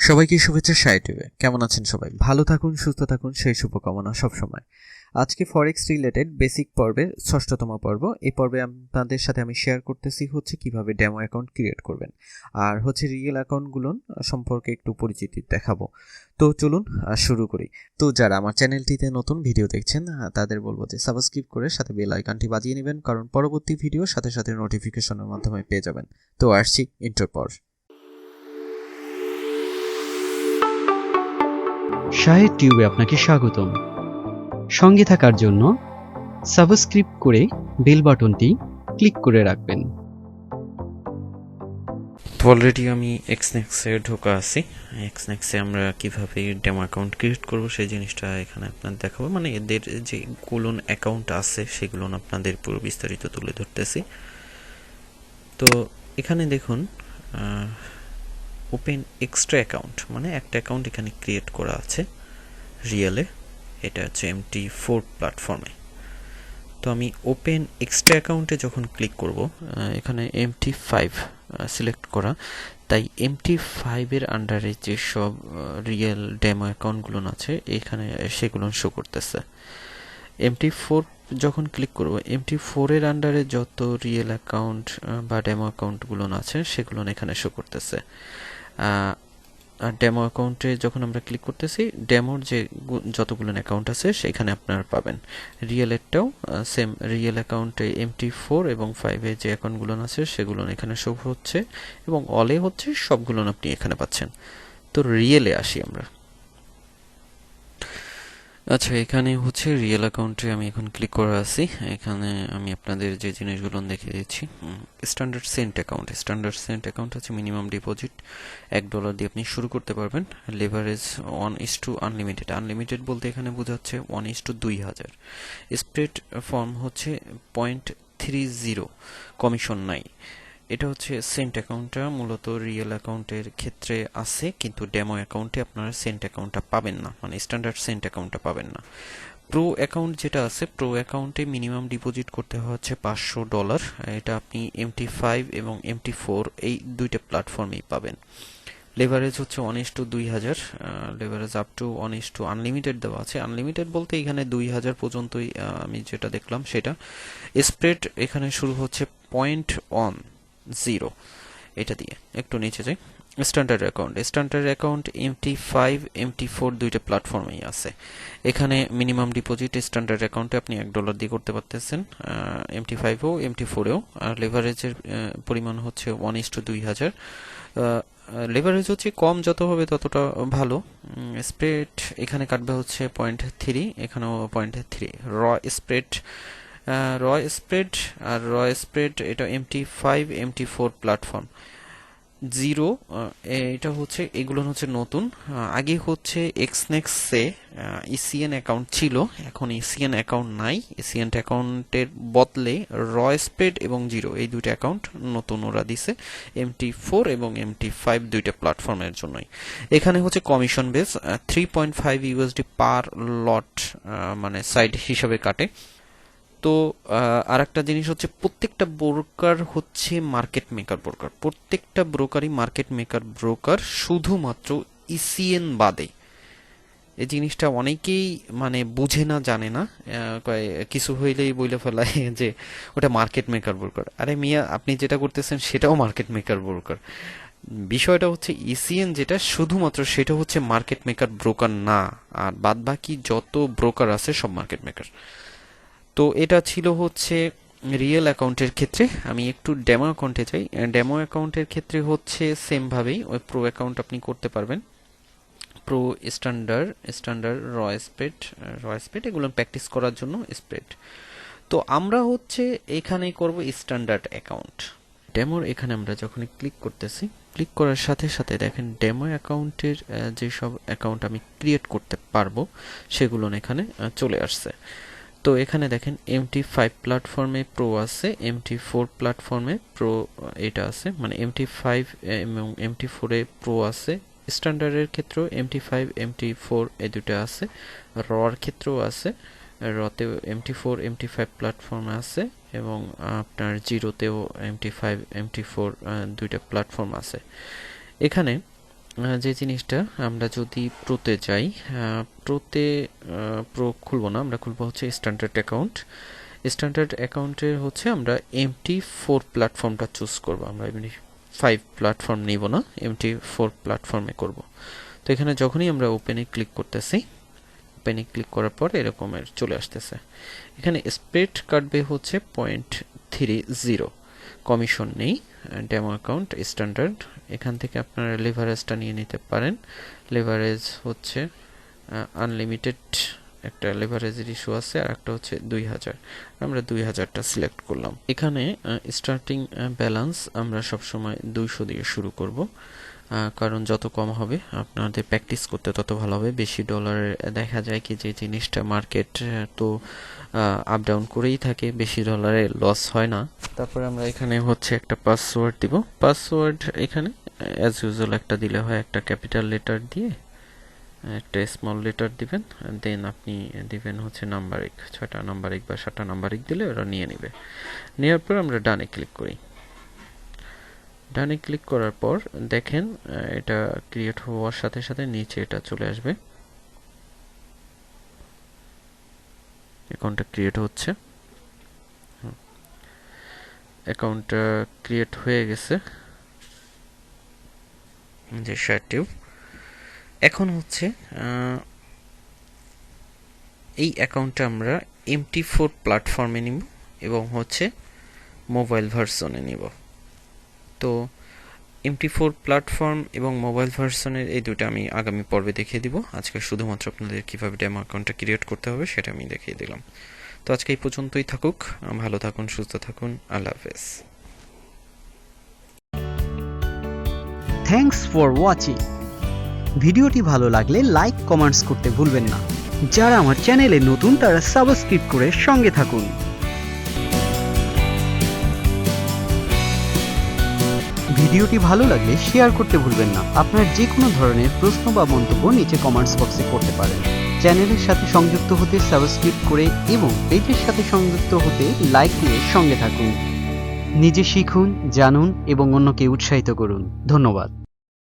সবাইকে শুভেচ্ছা SahedTube। কেমন আছেন সবাই? ভালো থাকুন, সুস্থ থাকুন, সেই শুভকামনা সবসময়। আজকে ফরেক্স রিলেটেড বেসিক পর্বের ৬ষ্ঠতম পর্ব। এই পর্বে আপনাদের সাথে আমি শেয়ার করতেছি হচ্ছে কিভাবে ডেমো অ্যাকাউন্ট ক্রিয়েট করবেন, আর হচ্ছে রিয়েল অ্যাকাউন্টগুলো সম্পর্কে একটু পরিচিতি দেখাবো। তো চলুন শুরু করি। তো যারা আমার চ্যানেলটিতে নতুন ভিডিও দেখছেন তাদের বলবো যে সাবস্ক্রাইব করে সাথে বেল আইকনটি বাজিয়ে নেবেন, কারণ পরবর্তী ভিডিও সাথে সাথে নোটিফিকেশনের মাধ্যমে পেয়ে যাবেন। তো আসছি ইন্ট্রোর পর। শাহেদ টিউবে আপনাকে স্বাগতম। সঙ্গে থাকার জন্য সাবস্ক্রাইব করে বেল বাটনটি ক্লিক করে রাখবেন। তো অলরেডি আমি এক্সনেক্সে ঢোকা আছি। এক্সনেক্সে আমরা কিভাবে ডেমো অ্যাকাউন্ট ক্রিয়েট করব সেই জিনিসটা এখানে আপনাদের দেখাবো, মানে এদের যে কোলন অ্যাকাউন্ট আছে সেগুলো আপনাদের পুরো বিস্তারিত তুলে ধরতেছি। তো এখানে দেখুন ওপেন এক্সট্রা অ্যাকাউন্ট, মানে একটা অ্যাকাউন্ট এখানে ক্রিয়েট করা আছে রিয়েলে, এটা হচ্ছে MT4 প্ল্যাটফর্মে। তো আমি ওপেন এক্সট্রা অ্যাকাউন্টে যখন ক্লিক করব, এখানে MT5 সিলেক্ট করা, তাই MT5 এর আন্ডারে যেসব রিয়েল ডেমো অ্যাকাউন্টগুলো আছে এখানে সেগুলো শো করতেছে। MT4 যখন ক্লিক করব, MT4 এর আন্ডারে যত রিয়েল অ্যাকাউন্ট বা ডেমো অ্যাকাউন্টগুলো আছে সেগুলো এখানে শো করতেছে। আর ডেমো অ্যাকাউন্টে যখন আমরা ক্লিক করতেছি, ডেমোর যে যতগুলো অ্যাকাউন্ট আছে সেখানে আপনারা পাবেন। রিয়েলেরটাও সেম, রিয়েল অ্যাকাউন্টে MT4 এবং 5 যে অ্যাকাউন্টগুলো আছে সেগুলো এখানে শো হচ্ছে, এবং অলে হচ্ছে সবগুলো আপনি এখানে পাচ্ছেন। তো রিয়েলে আসি আমরা। আচ্ছা, এখানে হচ্ছে রিয়েল অ্যাকাউন্টে আমি এখন ক্লিক করে আছি। এখানে আমি আপনাদের যে জিনিসগুলো দেখিয়ে দিচ্ছি। Standard cent account, standard cent account হচ্ছে মিনিমাম ডিপোজিট $1 দিয়ে আপনি শুরু করতে পারবেন। লেভারেজ 1:2 আনলিমিটেড, আনলিমিটেড বলতে এখানে বোঝাচ্ছে 1:2000। স্প্রেড ফর্ম হচ্ছে 0.30, কমিশন নাই। এটা হচ্ছে সেন্ট অ্যাকাউন্টটা মূলত রিয়েল অ্যাকাউন্টের ক্ষেত্রে আছে, কিন্তু ডেমো অ্যাকাউন্টে আপনারা সেন্ট অ্যাকাউন্টটা পাবেন না, মানে স্ট্যান্ডার্ড সেন্ট অ্যাকাউন্টটা পাবেন না। প্রো অ্যাকাউন্ট যেটা আছে, প্রো অ্যাকাউন্টে মিনিমাম ডিপোজিট করতে হচ্ছে $500। এটা আপনি MT5 এবং MT4 এই দুইটা প্ল্যাটফর্মেই পাবেন। লেভারেজ হচ্ছে 1:2000, লেভারেজ আপ টু 1:, আনলিমিটেড দেওয়া আছে। আনলিমিটেড বলতে এখানে 2000 পর্যন্তই আমি যেটা দেখলাম সেটা। স্প্রেড এখানে শুরু হচ্ছে 0.10, এটা দিয়ে একটু নিচে যাই। Standard account, standard account MT5 MT4 দুইটা প্ল্যাটফর্মেই আছে। এখানে মিনিমাম ডিপোজিট স্ট্যান্ডার্ড অ্যাকাউন্টে আপনি $1 দিয়ে করতে পারতেছেন, MT5ও MT4এও। আর লেভারেজের পরিমাণ হচ্ছে 1:2000। লেভারেজ হচ্ছে কম যত হবে ততটা ভালো। স্প্রেড এখানে কাটবে হচ্ছে 0.3, এখানেও 0.3। র স্প্রেড, র স্প্রেড আর র স্প্রেড এটা MT5 MT4 প্ল্যাটফর্ম। 0, এটা হচ্ছে, এগুলো হচ্ছে নতুন। আগে হচ্ছে এক্সনেক্সে ইসিএন অ্যাকাউন্ট ছিল, এখন ইসিএন অ্যাকাউন্ট নাই। ইসিএন অ্যাকাউন্টের বদলে র স্প্রেড এবং 0 এই দুইটা অ্যাকাউন্ট নতুন ওরা দিছে MT4 এবং MT5 দুইটা প্ল্যাটফর্মের জন্যই। এখানে হচ্ছে কমিশন বেস, 3.5 USD পার লট, মানে সাইড হিসাবে কাটে। তো আরেকটা জিনিস হচ্ছে, প্রত্যেকটা ব্রোকার হচ্ছে মার্কেট মেকার ব্রোকার, প্রত্যেকটা ব্রোকারই মার্কেট মেকার ব্রোকার, শুধুমাত্র ইসিএন বাদে। এই জিনিসটা অনেকেই মানে বুঝে না, জানে না, কিছু হইলেই বলে ফেলায় যে ওটা মার্কেট মেকার ব্রোকার। আরে মিয়া, আপনি যেটা করতেছেন সেটাও মার্কেট মেকার ব্রোকার। বিষয়টা হচ্ছে ইসিএন যেটা, শুধুমাত্র সেটা হচ্ছে মার্কেট মেকার ব্রোকার না, আর বাদ বাকি যত ব্রোকার আছে সব মার্কেট মেকার। তো এটা ছিল হচ্ছে রিয়েল অ্যাকাউন্টের ক্ষেত্রে। আমি একটু ডেমো অ্যাকাউন্টে চাই। ডেমো অ্যাকাউন্টের ক্ষেত্রে হচ্ছে সেমভাবেই ওই প্রো অ্যাকাউন্ট আপনি করতে পারবেন। প্রো, স্ট্যান্ডার্ড, স্ট্যান্ডার্ড, র স্প্রেড এগুলো প্র্যাকটিস করার জন্য স্প্রেড। তো আমরা হচ্ছে এখানে করব স্ট্যান্ডার্ড অ্যাকাউন্ট। ডেমোর এখানে আমরা যখন ক্লিক করতেছি, ক্লিক করার সাথে সাথে দেখেন ডেমো অ্যাকাউন্টের যেসব অ্যাকাউন্ট আমি ক্রিয়েট করতে পারবো সেগুলো এখানে চলে আসছে। তো এখানে দেখেন MT5 প্ল্যাটফর্মে প্রো আছে, MT4 প্ল্যাটফর্মে প্রো এটা আছে, মানে MT5 এবং MT4 এ প্রো আছে। স্ট্যান্ডার্ডের ক্ষেত্রেও MT5 MT4 এই দুটো আছে। রর ক্ষেত্রেও আছে, রতেও MT4 MT5 প্ল্যাটফর্ম আছে, এবং আপনার জিরোতেও MT5 MT4 দুইটা প্ল্যাটফর্ম আছে। এখানে যে জিনিসটা আমরা যদি প্রোতে যাই, প্রোতে প্রো খুলবো না, আমরা খুলবো হচ্ছে স্ট্যান্ডার্ড অ্যাকাউন্ট। স্ট্যান্ডার্ড অ্যাকাউন্টের হচ্ছে আমরা MT4 প্ল্যাটফর্মটা চুজ করব। আমরা এমনি 5 প্ল্যাটফর্ম নিব না, MT4 প্ল্যাটফর্মে করব। তো এখানে যখনই আমরা ওপেনে ক্লিক করতেছি, ওপেনে ক্লিক করার পর এরকমের চলে আসতেছে। এখানে স্প্রেড কাটবে হচ্ছে 0.30, কমিশন নেই। ডেমো অ্যাকাউন্ট স্ট্যান্ডার্ড, এখান থেকে আপনারা লেভারেজটা নিয়ে নিতে পারেন। লেভারেজ হচ্ছে আনলিমিটেড, একটা লেভারেজের ইস্যু আছে, আর একটা হচ্ছে 2000। আমরা 2000টা সিলেক্ট করলাম। এখানে স্টার্টিং ব্যালেন্স আমরা সবসময় 200 দিয়ে শুরু করব, কারণ যত কম হবে আপনাদের প্র্যাকটিস করতে তত ভালো হবে। বেশি ডলারে দেখা যায় কি যে জিনিসটা মার্কেট তো আপ ডাউন করেই থাকে, বেশি ডলারে লস হয় না। তারপরে আমরা এখানে হচ্ছে একটা পাসওয়ার্ড দিব। পাসওয়ার্ড এখানে অ্যাজ ইউজুয়াল একটা দিলে হয়, একটা ক্যাপিটাল লেটার দিয়ে একটা স্মল লেটার দিবেন, দেন আপনি দিবেন হচ্ছে নাম্বারিক, 6টা নাম্বারিক বা 7টা নাম্বারিক দিলে ওরা নিয়ে নেবে। নেওয়ার পর আমরা ডানে ক্লিক করি। ডানে ক্লিক করার পর দেখেন এটা ক্রিয়েট হওয়ার সাথে সাথে নিচে এটা চলে আসবে, অ্যাকাউন্টটা ক্রিয়েট হচ্ছে। অ্যাকাউন্টটা ক্রিয়েট হয়ে গেছে, যে SahedTube। এখন হচ্ছে এই অ্যাকাউন্টটা আমরা MT4 প্ল্যাটফর্মে নিব এবং হচ্ছে মোবাইল ভার্সনে নিব। তো MT4 প্ল্যাটফর্ম এবং মোবাইল ভার্সনের এই দুটো আমি আগামী পর্বে দেখিয়ে দিব। আজকে শুধুমাত্র আপনাদের কীভাবে ডেমো অ্যাকাউন্টটা ক্রিয়েট করতে হবে সেটা আমি দেখিয়ে দিলাম। তো আজকে এই পর্যন্তই থাকুক। ভালো থাকুন, সুস্থ থাকুন, আল্লাহ হাফেজ। Thanks for watching. ভিডিওটি ভালো লাগলে লাইক কমেন্টস করতে ভুলবেন না। যারা আমার চ্যানেলে নতুন তারা সাবস্ক্রাইব করে সঙ্গে থাকুন। ভিডিওটি ভালো লাগলে শেয়ার করতে ভুলবেন না। আপনার যে কোনো ধরনের প্রশ্ন বা মন্তব্য নিচে কমেন্টস বক্সে করতে পারেন। চ্যানেলের সাথে সংযুক্ত হতে সাবস্ক্রাইব করে এবং পেজের সাথে সংযুক্ত হতে লাইক দিয়ে সঙ্গে থাকুন। নিজে শিখুন, জানুন এবং অন্যকে উৎসাহিত করুন। ধন্যবাদ।